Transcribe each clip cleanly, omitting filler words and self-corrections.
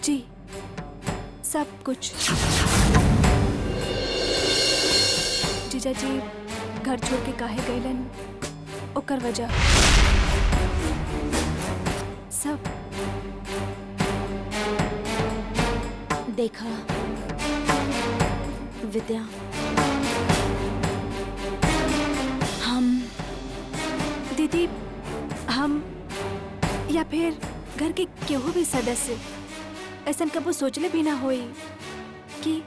जी, सब कुछ। जीजा जी घर छोड़ के काहे गइलन, ओकर वजह सब। देखा विद्या, हम दीदी, हम या फिर घर के केहू भी सदस्य ऐसा कबो सोचले भी ना होई कि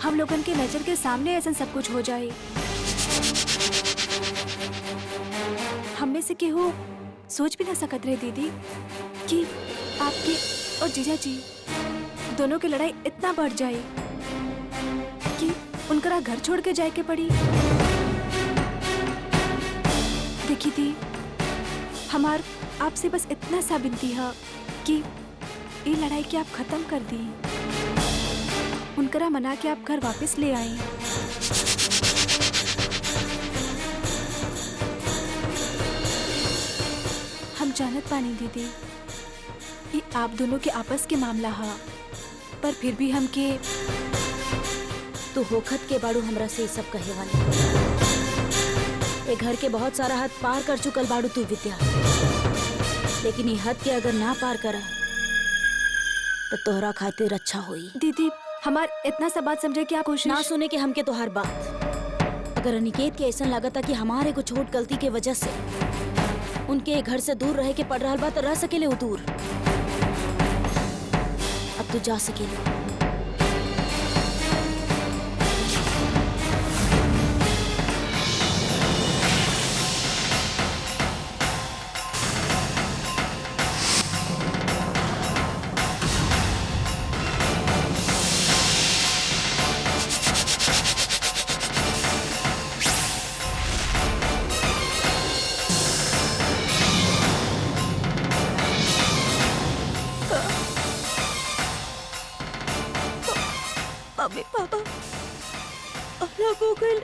हम लोगन के नजर के सामने ऐसा सब कुछ हो जाए। हम में से केहू सोच भी ना सकत रहे दीदी कि आपके और जीजा जी दोनों की लड़ाई इतना बढ़ जाए कि उनकरा घर छोड़ के जाए के पड़ी। देखी थी, हमार आपसे बस इतना सा विनती है कि ये लड़ाई के आप खत्म कर दी, उनकरा मना के आप घर वापस ले आए। हम जानत पानी दीदी, ये आप दोनों के आपस के मामला है, पर फिर भी हमके तू होखत के बाड़ू हमरा से ये सब कहे वाली। ये घर के बहुत सारा हद पार कर चुकल बाड़ू तू विद्या, लेकिन ये हद के अगर ना पार करा तो तोहरा खातिर अच्छा होई। दीदी, हमार इतना सा बात समझे कि आप कोशिश ना सुने के हमके तोहार बात। अगर अनिकेत के ऐसा लागता कि हमारे को छोट गलती के वजह से उनके घर से दूर रह के पड़ रहा बा तो रह सकेले वो दूर। अब तू जा सकेले। मम्मी पापा अलग हो गए।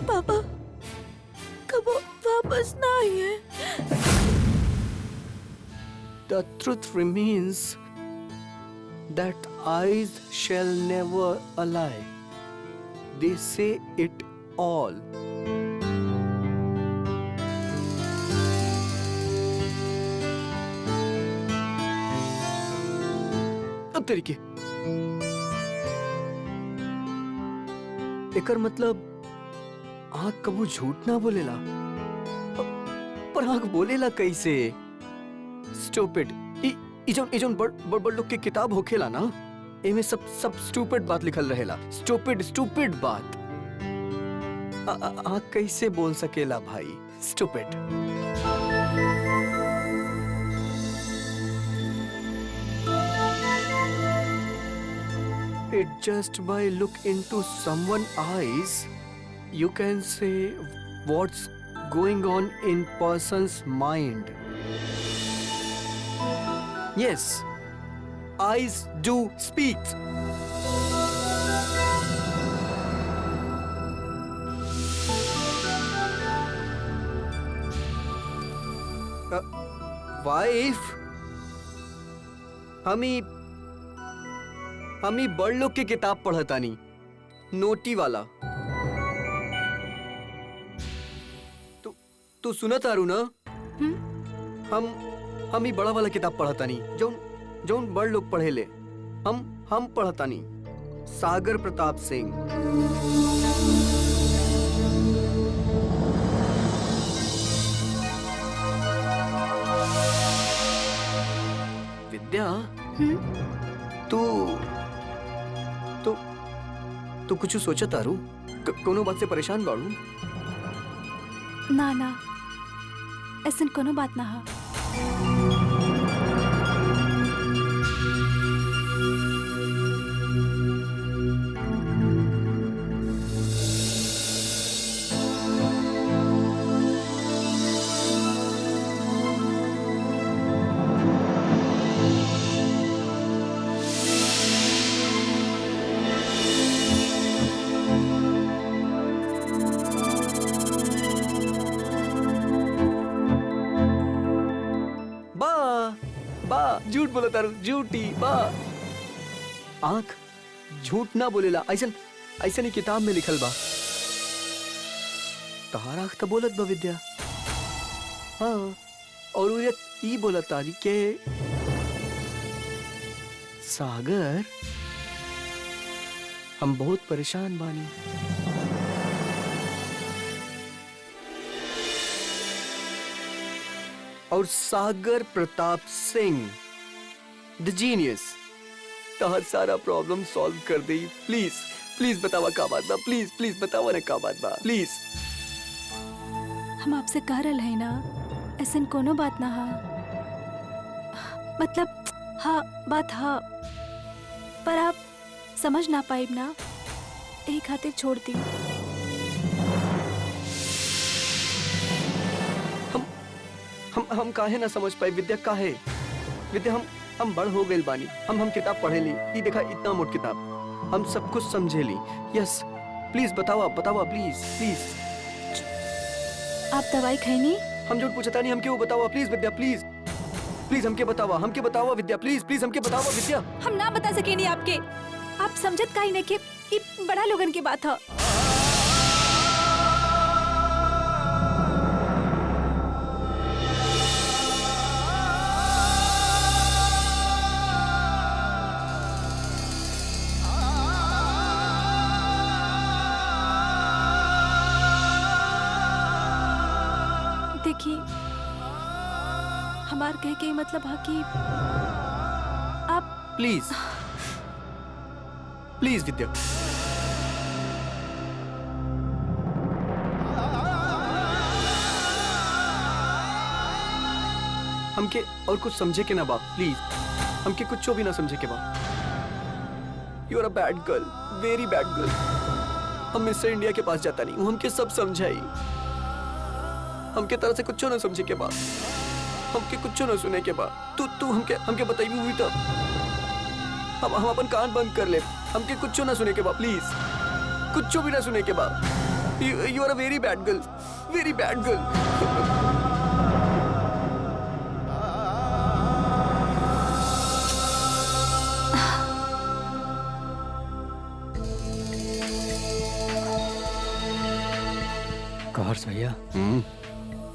पापा कब वापस ना आए। The truth remains that eyes shall never lie. They say it all. अब तरीके एकर मतलब आँख कबू झूठ ना बोलेला, पर आँख बोलेला कैसे? स्टूपिड। इजोन बड़ लोग के किताब होखेला ना, एमे सब स्टूपिड बात लिखल रहेला। स्टूपिड बात आँख कैसे बोल सकेला भाई? Stupid. It just by look into someone's eyes, you can say what's going on in person's mind. Yes, eyes do speak. Wife, हमी बड़ लोग के किताब पढ़तानी, नोटी वाला। तू सुनत आरू ना? हम ही बड़ा वाला किताब पढ़तानी, जौन बड़ लोग पढ़ेले। हम पढ़तानी सागर प्रताप सिंह। विद्या, तू कुछ सोचत आरू? कोनो बात से परेशान बाड़ू? ना ऐसा कोनो बात ना है। बा झूठ बोला तारू झूठी बा। आंख झूठ ना बोलेला ऐसन ऐसन ही किताब में लिखल बा। तहार आंख तो बोलत बा विद्या। हाँ और वो ये बोलत तारी के सागर हम बहुत परेशान बानी। और सागर प्रताप सिंह द जीनियस तहर सारा प्रॉब्लम सॉल्व कर दे। प्लीज प्लीज बतावा का बात बा। प्लीज प्लीज बतावा ना का बात बा प्लीज। हम आपसे कह रहे हैं ना ऐसन कोनो बात ना हा। मतलब हाँ बात हाँ पर आप समझ ना पाइब ना यही खातिर छोड़ दी। हम काहे ना समझ पाए विद्या काहे। विद्या हम बड़ हो गए बानी। हम किताब पढ़े ली। ये देखा इतना मोट किताब हम सब कुछ समझे ली। यस प्लीज बतावा बतावा प्लीज प्लीज। आप दवाई खैनी? हम झूठ पूछता नहीं। हम क्यों बतावा प्लीज विद्या प्लीज प्लीज हमके बतावा विद्या प्लीज प्लीज हमके बतावा विद्या। हम ना बता सकेनी आपके। आप समझत काहे नहीं कि ये बड़ा लोगन की बात है। देखिए हमार कह के मतलब है कि आप प्लीज प्लीज विद्या। हमके और कुछ समझे के ना बा प्लीज। हमके कुछ भी ना समझे के बा। You are a bad girl very bad girl. हम मिस्टर इंडिया के पास जाता नहीं। वो हमके सब समझाई। हमके तरह से कुछ ना समझे के बाद हमके कुछ ना सुने के बाद तू हमके बताई भी हुई तो हम अपन कान बंद कर ले। हमके कुछ ना सुने के बाद प्लीज कुछ भी ना सुने के बाद। You are a very bad girl very bad girl. कहर्ष भैया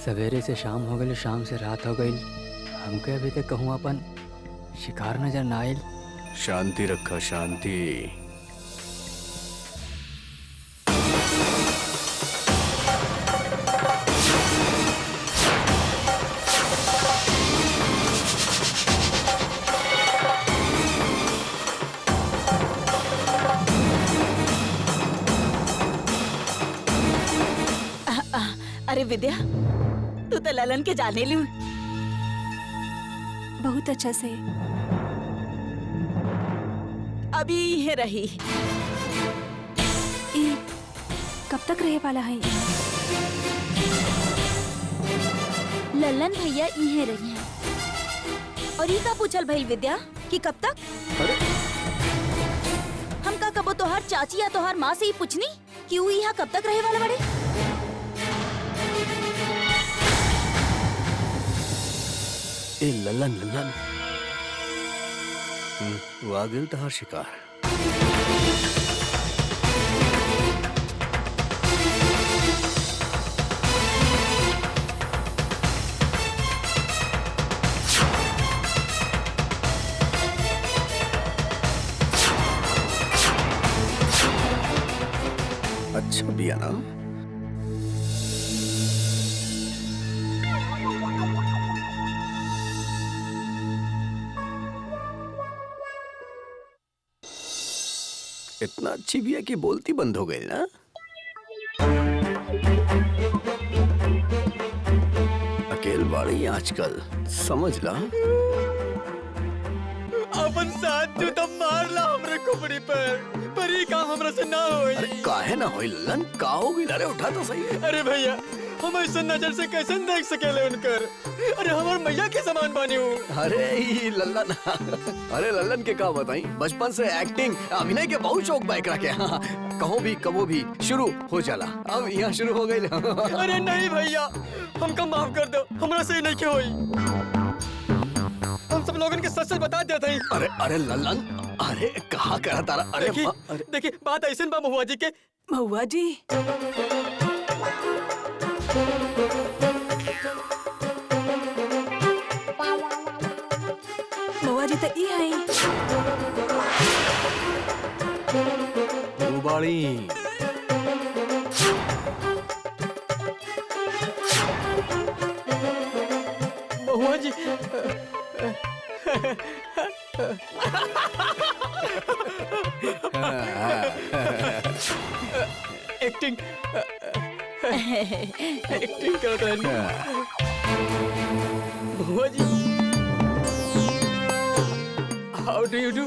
सवेरे से शाम हो गई शाम से रात हो गई। हमके अभी तक कहूँ अपन शिकार नजर ना आयल। शांति रखा शांति। अरे विद्या तू तो ललन के जाने लू। बहुत अच्छा से। अभी ये रही। ये कब तक रहे वाला है? ललन भैया इहे रही हैं। और ये का पूछल भई विद्या कि कब तक? अरे हम का कबो तोहार चाची या तोहार माँ से ही पूछनी कि वो यहाँ कब तक रहे वाला बड़े? ए ललन ललन वो आ गई तहार शिकार। अच्छा बिया ना। इतना अच्छी बिया कि बोलती बंद हो गई ना। अकेल बाड़ी आजकल समझ ला। अपन साथ तू तो मार ला हमरे खोपड़ी पर ये काम हमरा से ना होई। अरे काहे ना होई ललन का हो गई। अरे उठा तो सही। अरे भैया हम ऐसा नजर से कैसे देख सकेले उनकर। अरे हमार मैया के समान बानी हूँ। अरे ये ललन अरे ललन के का बताई। बचपन से एक्टिंग अभिनय के बहुत शौक बाइक रखे। कहो भी कबो भी शुरू हो जाला। अब यहाँ शुरू हो गई। अरे नहीं भैया हमका माफ कर दो। हमरा से नहीं के होई। हम सब लोगन के सच सच बता देते हैं। अरे अरे लल्लन, अरे कहाँ करा तारा? अरे देखिए अरे देखिए बात ऐसे बा महुआ जी के। महुआ जी, महुआ जी तो ई है। उबाड़ी महुआ जी एक्टिंग एक्टिंग करत रहनी। Mahua ji how do you do?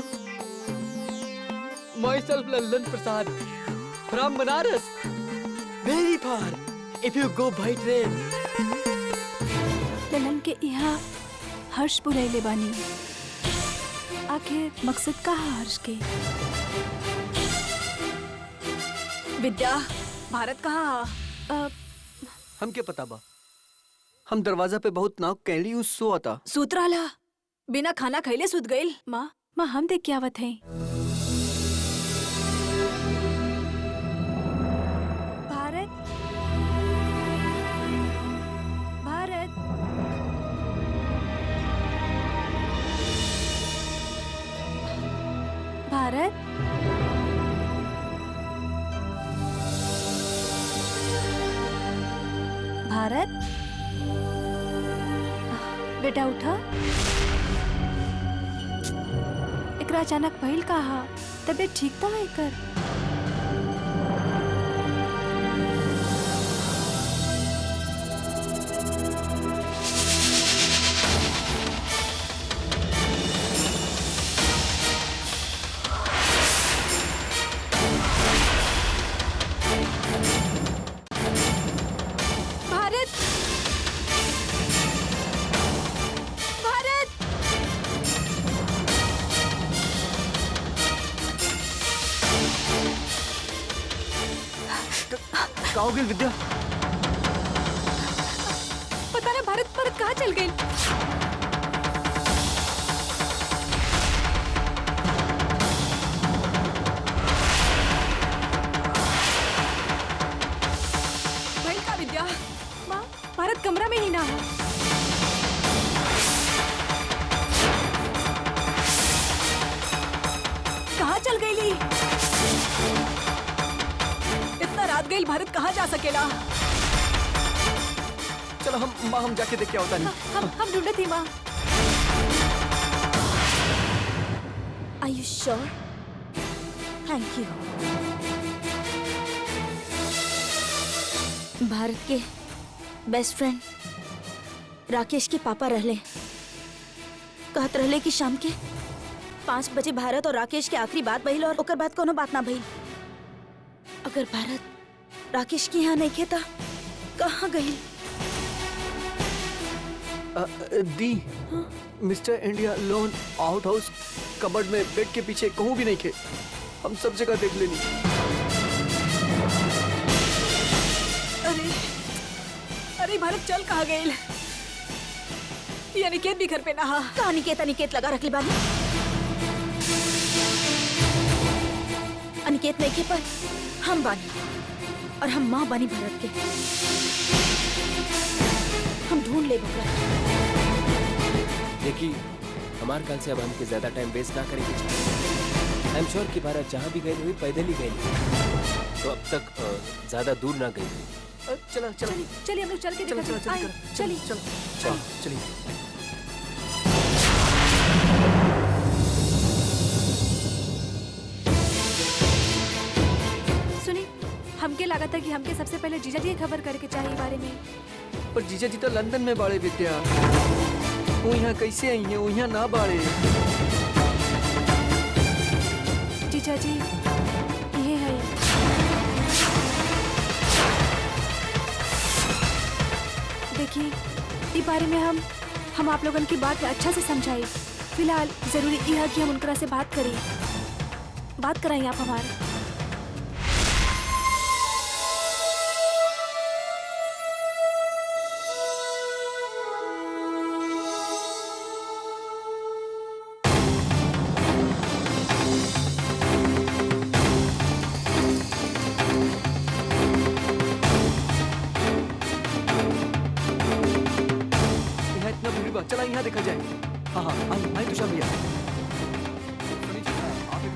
Myself Lallan Prasad from Banaras. Very far if you go by train. ललन के यहाँ हर्ष बुलैले बानी, आखिर मकसद का है हर्ष के? विद्या, भारत कहाँ? हम क्या पता बा? हम दरवाजा पे बहुत नाक कैली उस सो आता। सूत्राला बिना खाना खैले सुत गईल। माँ माँ हम देख क्या आवत है। भारत भारत भारत भारत बेटा उठा। एकरा अचानक भइल कहा? तबीयत ठीक था एकर? भारत भारत का हो गई विद्या? पता ना भारत भारत कहाँ चल गई? भइल का विद्या? माँ भारत कमरा में ही ना है। कहाँ चल गई ली? इतना रात गई, भारत कहाँ जा सकेला? चलो हम जाके देख क्या होता नहीं। हम ढूंढे थी माँ। Are you sure? Thank you. Bharat के बेस्ट फ्रेंड राकेश के पापा रहले, कहत रहले कि शाम के 5 बजे भारत और राकेश के आखिरी बात भइल और ओकर बाद कोनो बात ना भइल। अगर भारत राकेश के यहाँ नहीं खेता कहाँ गई? The Mister India lawn out house cupboard में बेड के पीछे कहूँ भी नहीं खे। हम सब जगह देख लेनी। अरे अरे भारत चल कहाँ गई? ये अनिकेत भी घर पे ना हा। कहाँ निकेत अनिकेत लगा रखली बानी? अनिकेत नहीं खे पर हम बानी और हम माँ बानी भारत के। हम ढूंढ ले बकरा। देखिए हमारे ख्याल से अब हमके ज्यादा टाइम वेस्ट ना करेंगे। आई एम श्योर कि भारत जहाँ भी गई हुई पैदल ही गई, तो अब तक ज्यादा दूर ना गई। चला चला चलिए हम लोग चल के चलो देखते चलो हैं। चलो चलिए चलो चलो चलिए। सुनी, हमके लगा था कि हमके सबसे पहले जीजा जी की खबर करके चाहिए बारे में। पर जीजा जी तो लंदन में बाड़े विद्या। वो यहाँ कैसे आई है? वो यहाँ ना बाड़े। जीजा जी ये है। देखिए इस बारे में हम आप लोगन की बात अच्छा से समझाई। फिलहाल जरूरी यह है कि हम उनकरा से बात करें। बात कराएं आप हमारे। भीड़ बा, चला यहाँ देखा जाए। हाँ हाँ आई तुषार भैया।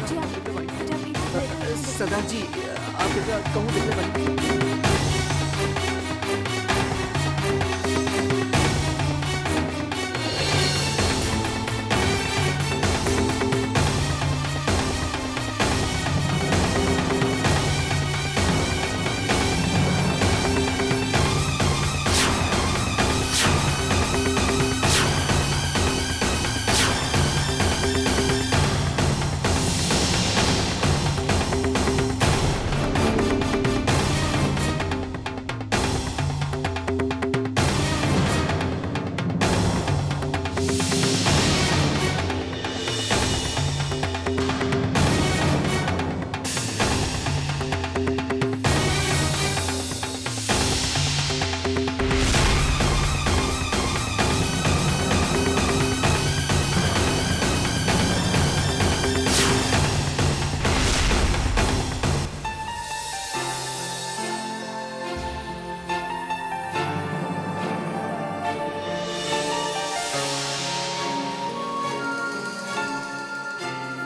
जी आप जब इधर सरदार जी आप इधर कहूँ देखने भाई।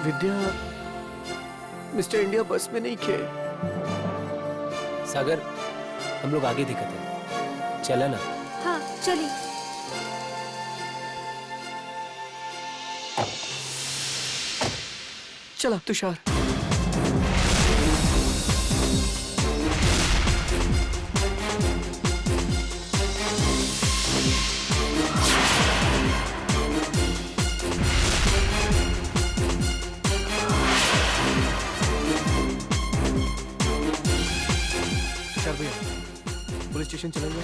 विद्या मिस्टर इंडिया बस में नहीं खे। सागर हम लोग आगे दिखते हैं, चला ना। हाँ चलिए। चला तुषार। तुषार भैया पुलिस स्टेशन चलेंगे।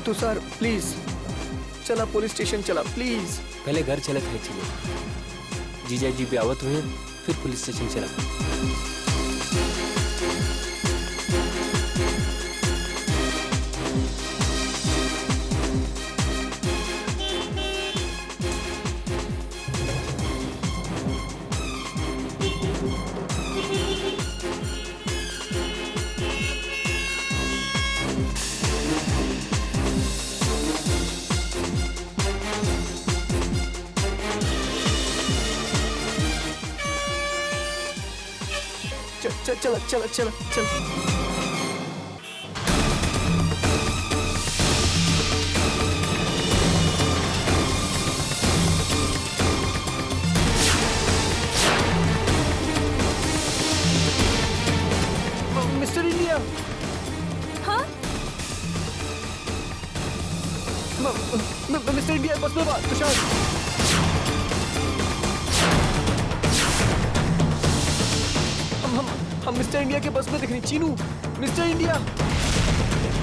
तुषार प्लीज चला, पुलिस स्टेशन चला प्लीज। पहले घर चलत है, चलिए। जीजा जी भी आवत हुए, फिर पुलिस स्टेशन चला। चला चला चला चला। Mister India. हाँ मिस्टर इंडिया बस में बात। तुषार हम मिस्टर इंडिया के बस में दिख रही। चीनू मिस्टर इंडिया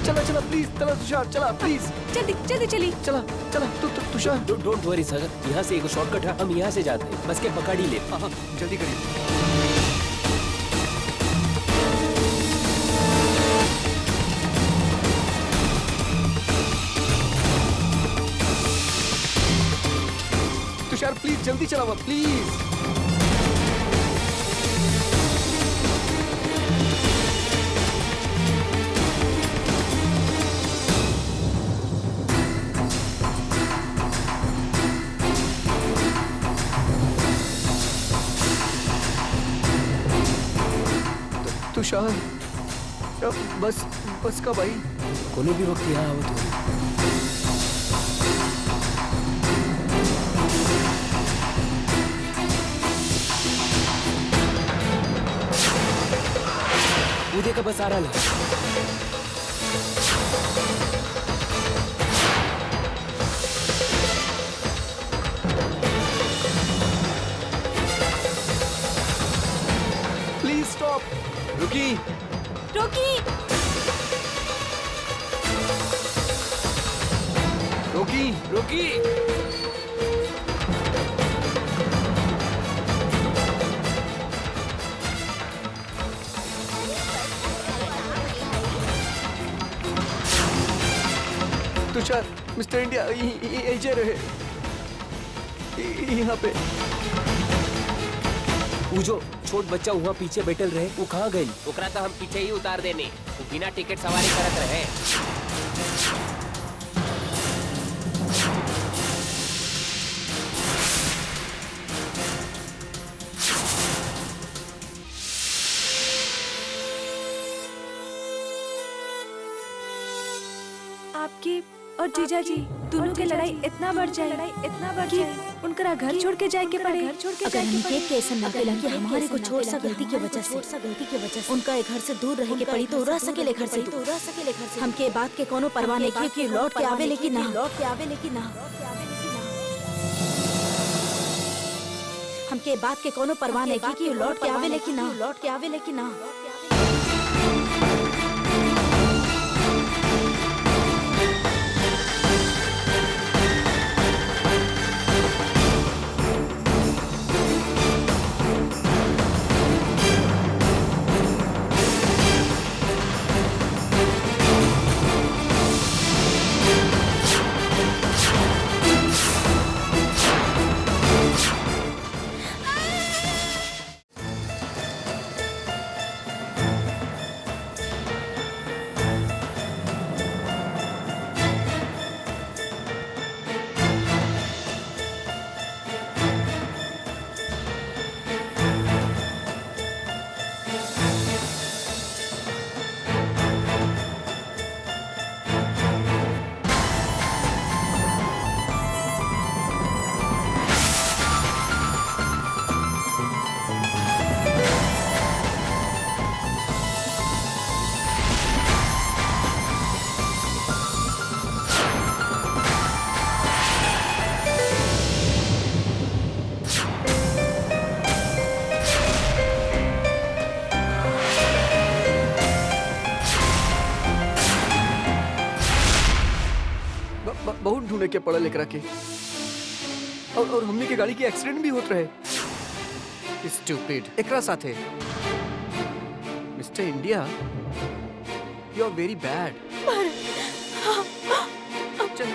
चला चला प्लीज, चला तुषार चला प्लीज। जल्दी जल्दी चलिए। चला चला तुषार। डोंट वरी सागर, यहाँ से एक शॉर्टकट है, हम यहाँ से जाते हैं, बस के पकड़ ही ले। हाँ जल्दी करिए। तुषार प्लीज जल्दी चलावा प्लीज। तुषार बस का भाई कोनो भी वक्त यहाँ आवत हुए। उदय का बस आ रहा है। Please stop. रुकी रोकी। रोकी रोकी। तुषार मिस्टर इंडिया ऐसे रहे यहाँ पे। वो जो छोट बच्चा वहाँ पीछे बैठल रहे, वो कहाँ गई? ओकरा तो हम पीछे ही उतार देने, वो बिना टिकट सवारी करत रहे। आपकी और जीजा जी दोनों की लड़ाई इतना बढ़ जाए कि उनका घर छोड़ के जाए के पड़े। अगर हमके कैसे ना केला कि हमारे को छोट सा गलती के वजह से उनका एक घर से दूर रह के पड़ी तो रह सकेले घर से हमके बात के कोनो परवाह नहीं कि लौट के आवे लेकिन ना हमके बात के कोनो परवाह नहीं कि लौट के आवे लेकिन ना बहुत ढूंढे के पड़ा लेकरा के और हमने के गाड़ी की एक्सीडेंट भी होत रहे। स्टूपिड एकरा साथे। Mister India you are very bad. चल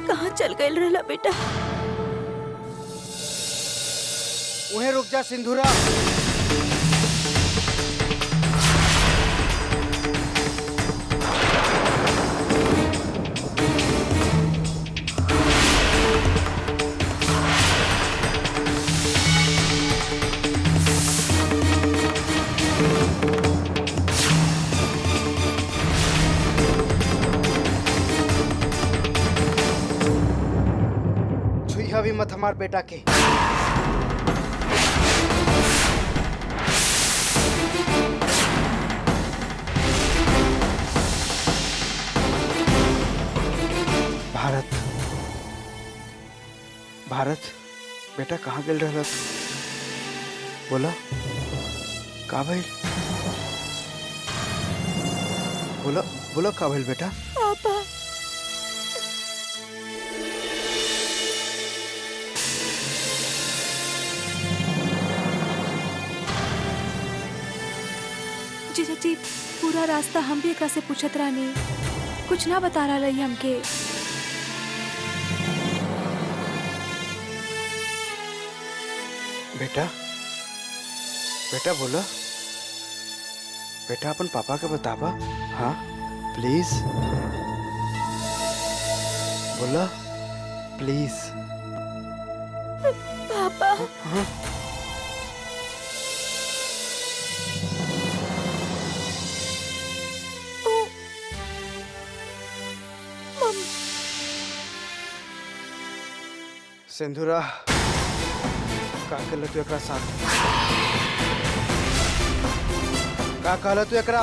कहाँ चल गए रहला बेटा? वहीं रुक जा सिंधुरा। छुइया भी मत हमार बेटा के। भारत बेटा कहाँ गेल रहला? बोला का भइल? बोला का भइल बेटा? पापा जीजा जी पूरा रास्ता हम भी एकरा से पूछत रहनी, कुछ ना बता रहा रही हमके। बेटा बोला बेटा अपन पापा के बताबा। हाँ प्लीज बोला प्लीज। पापा हाँ सिंधुरा का कहला तू एकरा साथ? का कहला तू एकरा?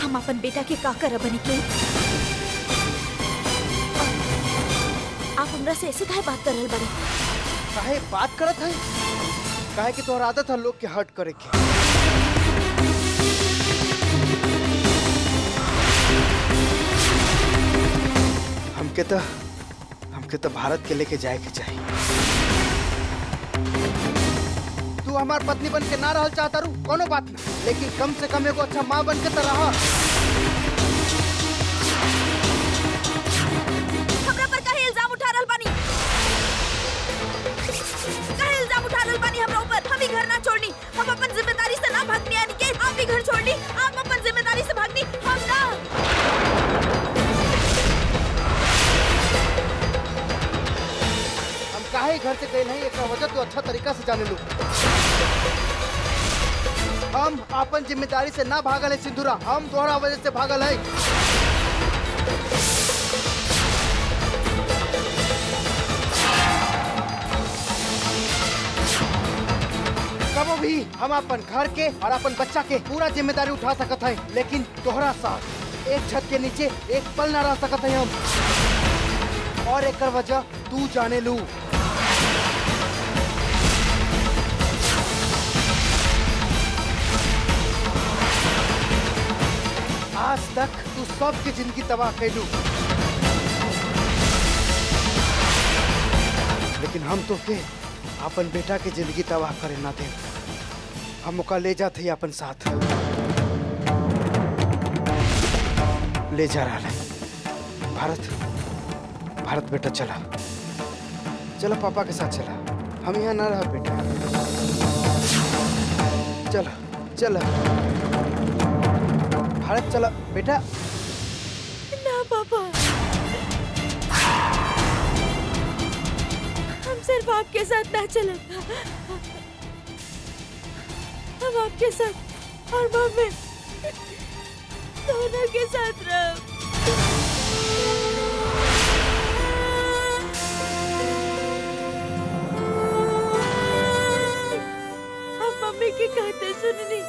हम अपन बेटा के का करब बनी के? आप हमरा से ऐसे काहे बात कर रहल बाड़ी? काहे बात करत है? काहे कि तोहर आदत है लोग के हर्ट करे के। हमके तो भारत के लेके जाए के चाहिए। तू हमार पत्नी बन के ना रहल चाहता रू कोनो बात ना, लेकिन कम से कम एगो अच्छा माँ बन के तो रहा। हमरा पर काहे इल्जाम उठा रहल बानी? काहे इल्जाम उठा रहल बानी हमरा ऊपर? हम ही घर ना छोड़नी, हम अपन जिम्मेदारी से ना भागनी, यानी कि आप भी घर छोड़नी घर से गए नहीं, एक वजह तो अच्छा तरीका से जाने लू। हम अपन जिम्मेदारी से ना भागल है सिंधुरा, हम तोहरा वजह से भागल है। कबो भी हम अपन घर के और अपन बच्चा के पूरा जिम्मेदारी उठा सकत है, लेकिन तोहरा साथ एक छत के नीचे एक पल ना रह सकत है हम, और एक वजह तू जाने लू। आज तक तू सबकी जिंदगी तबाह कैलू, लेकिन हम तो के अपन बेटा के जिंदगी तबाह करे ना दे। हम ओका ले जाते ही अपन साथ ले जा रहा है। भारत बेटा चला चला, पापा के साथ चला, हम यहाँ ना रहा बेटा। चला चला भारत चला बेटा। ना पापा, हम सिर्फ आपके साथ ना चले, हम आपके साथ और मम्मी दोनों के साथ रह। हम मम्मी की कहते सुननी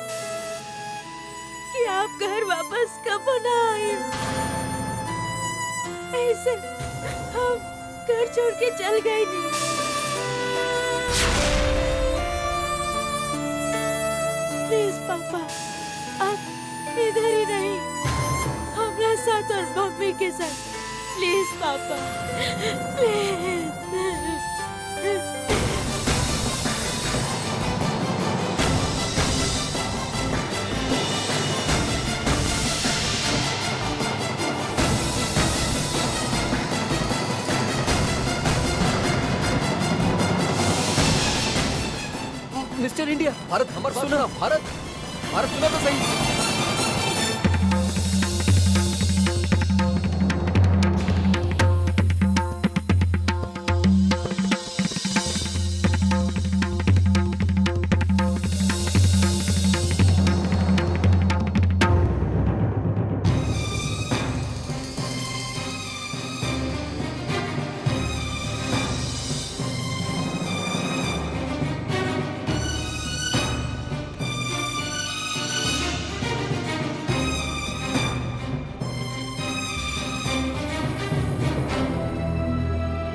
कि आप घर वापस कब ना आए, ऐसे हम घर छोड़ के चल गए नहीं। प्लीज पापा, आप इधर ही नहीं, हमारे साथ और मम्मी के साथ। प्लीज पापा, प्लीज। मिस्टर इंडिया, भारत हमार बात सुना। भारत सुना तो सही।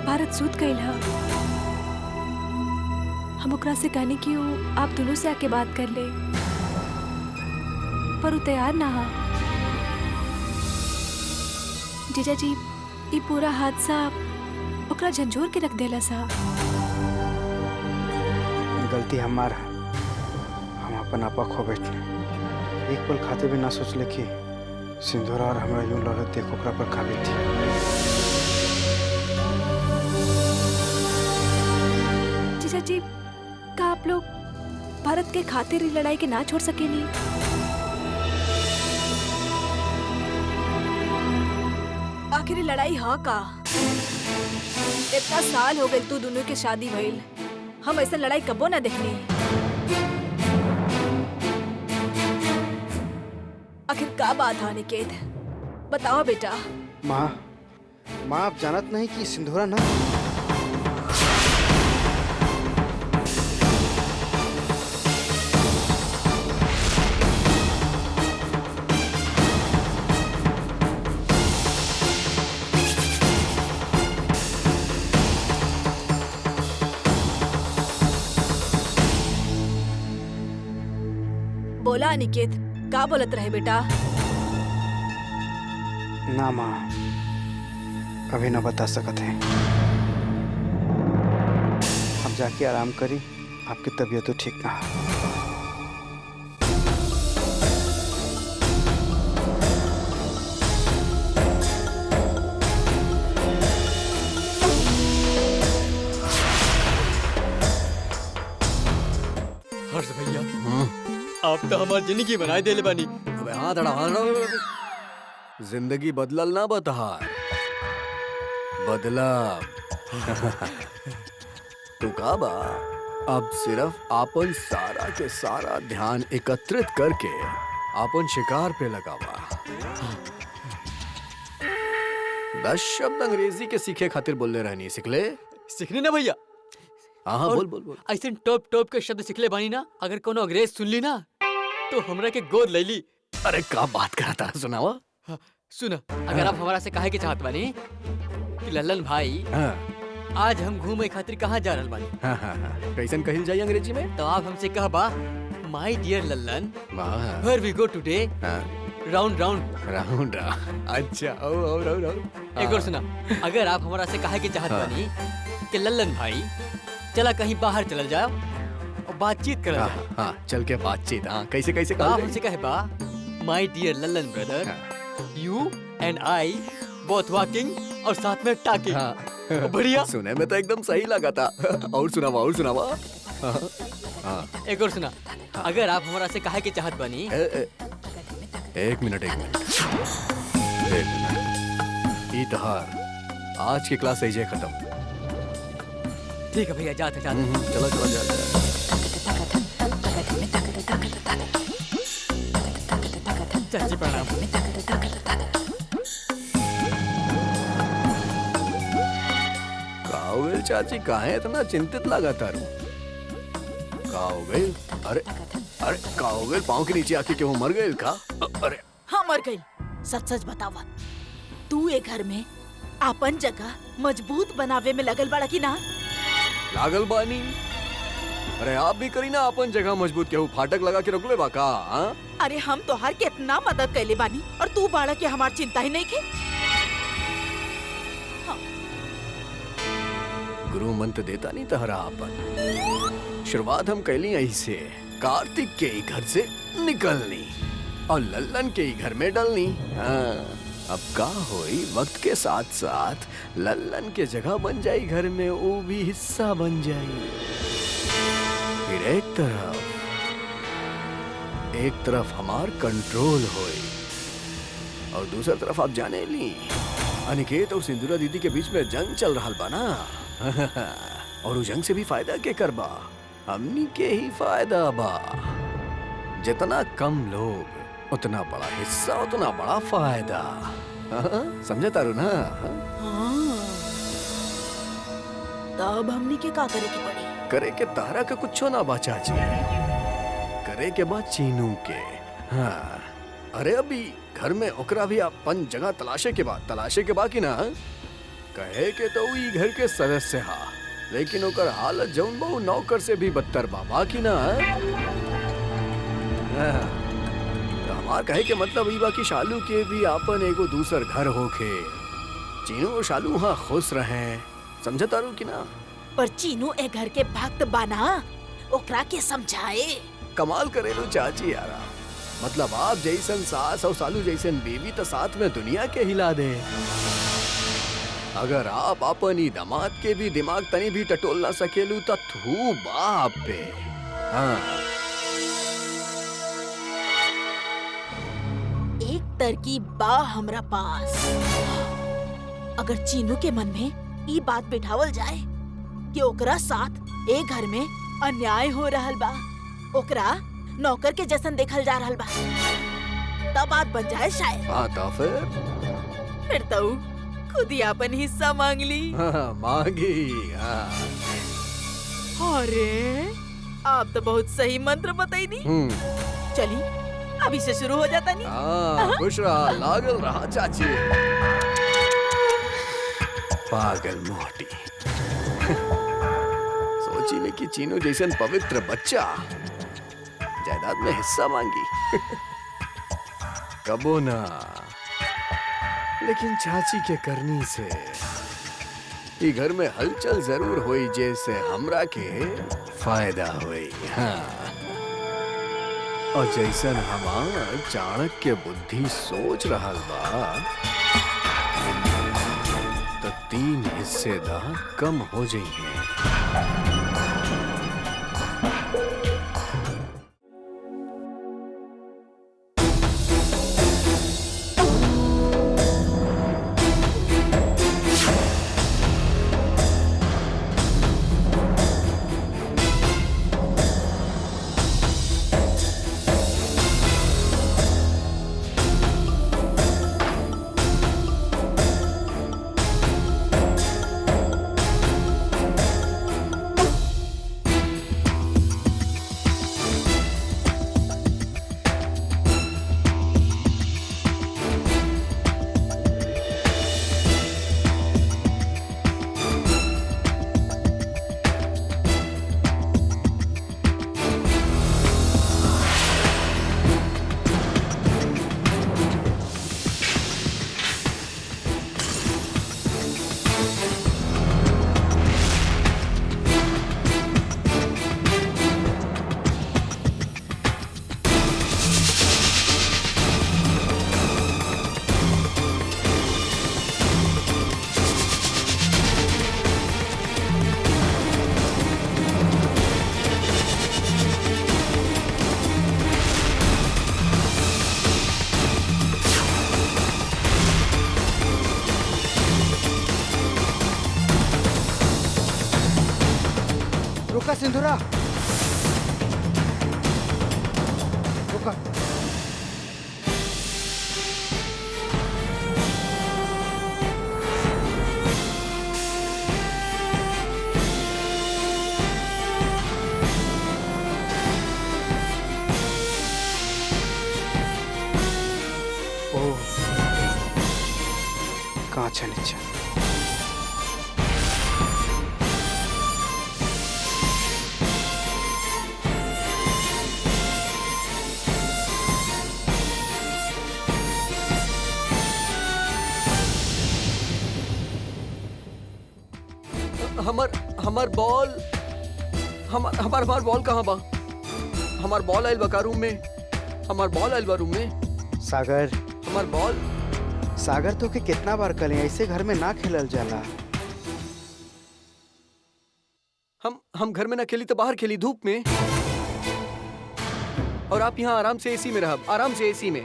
भारत सूत गईल हा। हम ओकरा से कहने की आप दोनों से आके बात कर ले, पर वो तैयार ना हा। जीजा जी, ये पूरा हादसा ओकरा झंझोर के रख देला सा। गलती हमार, हम अपन आपा खो बैठने। एक पल खाते भी ना सोचले कि सिंधुरा और हमरा यूं लड़त देख ओकरा पर का बीती। जीजा जी, का आप लोग भारत के खातिर ही लड़ाई के ना छोड़ सके नहीं? आखिर लड़ाई हाँ का? इतना साल हो गए तू दोनों के शादी भइल, हम ऐसा लड़ाई कबो ना देखनी। आखिर का बात है निकेत, बताओ बेटा। माँ आप जानत नहीं कि सिंधुरा ना बोला निकेत, का बोलत रहे बेटा? ना माँ, अभी ना बता सकते हैं। अब जाके आराम करी, आपकी तबीयत तो ठीक ना है। हर्ष भैया, आप तो हमारी जिंदगी बनाए देले बानी। अबे हाँ धड़ा। जिंदगी बदलल ना बतहार, बदला। तो का बा अब सिर्फ आपन सारा के सारा ध्यान एकत्रित करके आपन शिकार पे लगावा। 10 शब्द अंग्रेजी के सीखे खातिर बोलने रहनी सिखले। सीखने ना भैया। हाँ हाँ और बोल बोल बोल। ऐसे टॉप टॉप के शब्द सीखले बानी ना, अगर कोनो अंग्रेज सुन ली ना तो हमरा के गोद ले ली। अरे का बात करता सुनावा। हाँ, सुना, अगर आप हमारा से कहे के चाहत बानी कि लल्लन भाई हाँ आज हम घूमे खातिर कहाँ जा रहल बानी, हाँ हाँ हाँ कैसन कहल जाई अंग्रेजी में? तो आप हमसे कहबा माय डियर लल्लन वाह वेयर वी गो टुडे हाँ राउंड राउंड। राउंड अच्छा और एक और सुना, अगर आप हमारा से कहे के चाहत हाँ। बानी कि लल्लन भाई चला कहीं बाहर चल जाओ और बातचीत कर हाँ जाओ, हाँ चल के बातचीत। हाँ कैसे कैसे तो आप कहल हमसे जाई? कहबा माय डियर लल्लन ब्रदर हाँ। You and I both walking और साथ में टॉकिंग। हाँ बढ़िया। सुने में तो एकदम सही लगा था। और सुनावा। हाँ, हाँ एक और सुना, अगर आप हमारा से कहे के चाहत बानी एक मिनट ई तहार आज की क्लास ऐजे खत्म। ठीक है भैया, जाते जाते चलो जा। चाची प्रणाम। काओ चाची काहे इतना चिंतित लगा तारू? काओ गई? अरे अरे काओ गई? पाँव के नीचे आके क्यों मर गए का? अरे हाँ मर गई। सच सच बतावा, तू ए घर में आपन जगह मजबूत बनावे में लगल बड़ा की ना? लागल बानी। अरे आप भी करी ना अपन जगह मजबूत, केहू फाटक लगा के रोकले बा का? हाँ? अरे हम तोहार कितना मदद कैले बानी और तू बाड़ा के हमार चिंता ही नहीं के। गुरु मंत्र देता नहीं तहरा अपन। शुरुआत हम कैली ऐसे, कार्तिक के ही घर से निकलनी और लल्लन के ही घर में डलनी। हाँ, अब का होई वक्त के साथ साथ लल्लन के जगह बन जाई घर में, वो भी हिस्सा बन जाई। फिर एक तरफ हमार कंट्रोल होई और दूसरा तरफ आप जाने ली अनिकेत और सिंदूरा दीदी के बीच में जंग चल रहा बा ना। और उस जंग से भी फायदा के करबा, हमनी के ही फायदा बा। जितना कम लोग उतना बड़ा हिस्सा, उतना बड़ा फायदा। समझे तारू ना? तब हमनी के का करे के पड़ी? करे के तारा का कुछो ना बा चाची, करे के बाद चीनू के। हाँ अरे अभी घर में ओकरा भी अपन जगह तलाशे के बाद की ना कहे के तो ई घर के सदस्य हा, लेकिन ओकर हालत जौन बहु नौकर से भी बदतर बा की ना। हाँ, तो हमार कहे के मतलब ई बा कि शालू के भी अपन एगो दूसर घर होखे, चीनू और शालू हाँ खुश रहे। समझ तारू की ना? पर चीनू ए घर के भक्त बाना, ओकरा के समझाए। कमाल करेलू चाची यारा, मतलब आप जैसन सास और सालू जैसन बीवी तो साथ में दुनिया के हिला दे। अगर आप अपन ही दामाद के भी दिमाग तनी भी टटोल ना सकेलू तो थू बाप पे। हाँ एक तरकीब बा हमरा पास। अगर चीनू के मन में ई बात बिठावल जाए कि ओकरा साथ एक घर में अन्याय हो रहल बा, ओकरा नौकर के जैसन देखल जा रहल बा, तब बात बन जाए शायद। हाँ तो फिर तो खुद ही अपन हिस्सा मांग ली। हाँ, मांगी। हाँ। अरे आप तो बहुत सही मंत्र बताई। चली अभी से शुरू हो जाता नहीं। हाँ, खुश रहा, लागल रहा चाची। पागल मोटी। सोची ले कि चीनू जैसन पवित्र बच्चा जायदाद में हिस्सा मांगी। कबो ना, लेकिन चाची के करनी से ई घर में हलचल जरूर होई, जैसे हमरा के फायदा होई। हाँ। और जैसन हमार चाणक्य बुद्धि सोच रहल बा, तो 3 हिस्सेदार कम हो जाइए। रुका सिंधुरा, रुका। ओ कांच है नीचे। हमार बॉल हमार बॉल कहाँ बा? हमार बॉल आइल बा का रूम में? हमार बॉल आइल बा रूम में? सागर, हमार बॉल सागर तो के कितना बार कले, ऐसे घर में ना खेलल जाला। हम घर में ना खेली तो बाहर खेली धूप में। और आप यहाँ आराम से एसी में रहा, आराम से एसी में।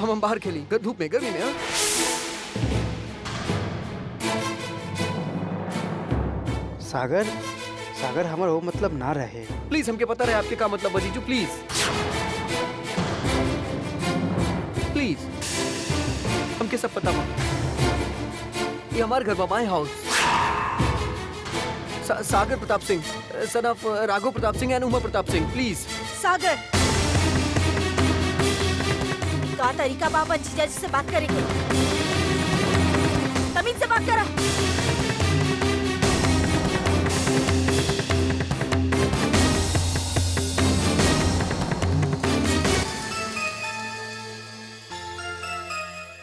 हम बाहर खेली धूप में, गर्मी में। हाँ? सागर, सागर हमारा वो मतलब ना रहे। प्लीज हमके पता रहे आपके का मतलब बा जीजू, प्लीज प्लीज हमके सब पता बा। ये हमारे घर बा, my house. Sagar Pratap Singh, son of Raghav Pratap Singh and Uma Pratap Singh, please. Sagar, का तरीका बाबा जीजा जी से बात करेंगे? तमीज से बात करा।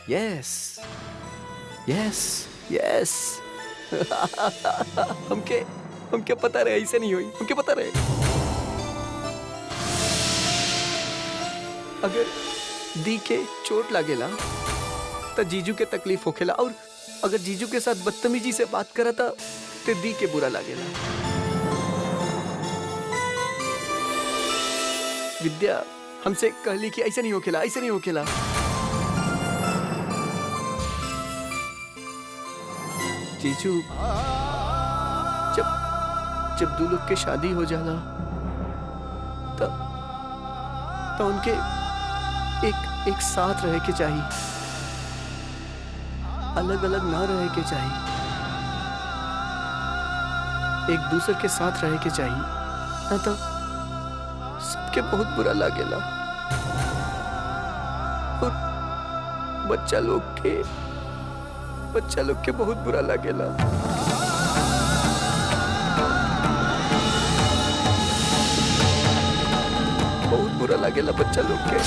यस यस यस हमके पता रहे ऐसे नहीं हुई, हमके पता रहे। अगर दी के चोट लागेला तो जीजू के तकलीफ होखेला, और अगर जीजू के साथ बदतमीजी से बात करा था तो दी के बुरा लागेला। विद्या हमसे कहली कि ऐसे नहीं होखेला, ऐसे नहीं होखेला। जीजू जब दो लोग के शादी हो जाला तो उनके एक साथ रह के चाहिए, अलग अलग ना रह के चाहिए, एक दूसरे के साथ रह के चाहिए, ना तो सबके बहुत बुरा लागेला। और बच्चा लोग के बहुत बुरा लागेला। बहुत बुरा लागेला बच्चा लोग के।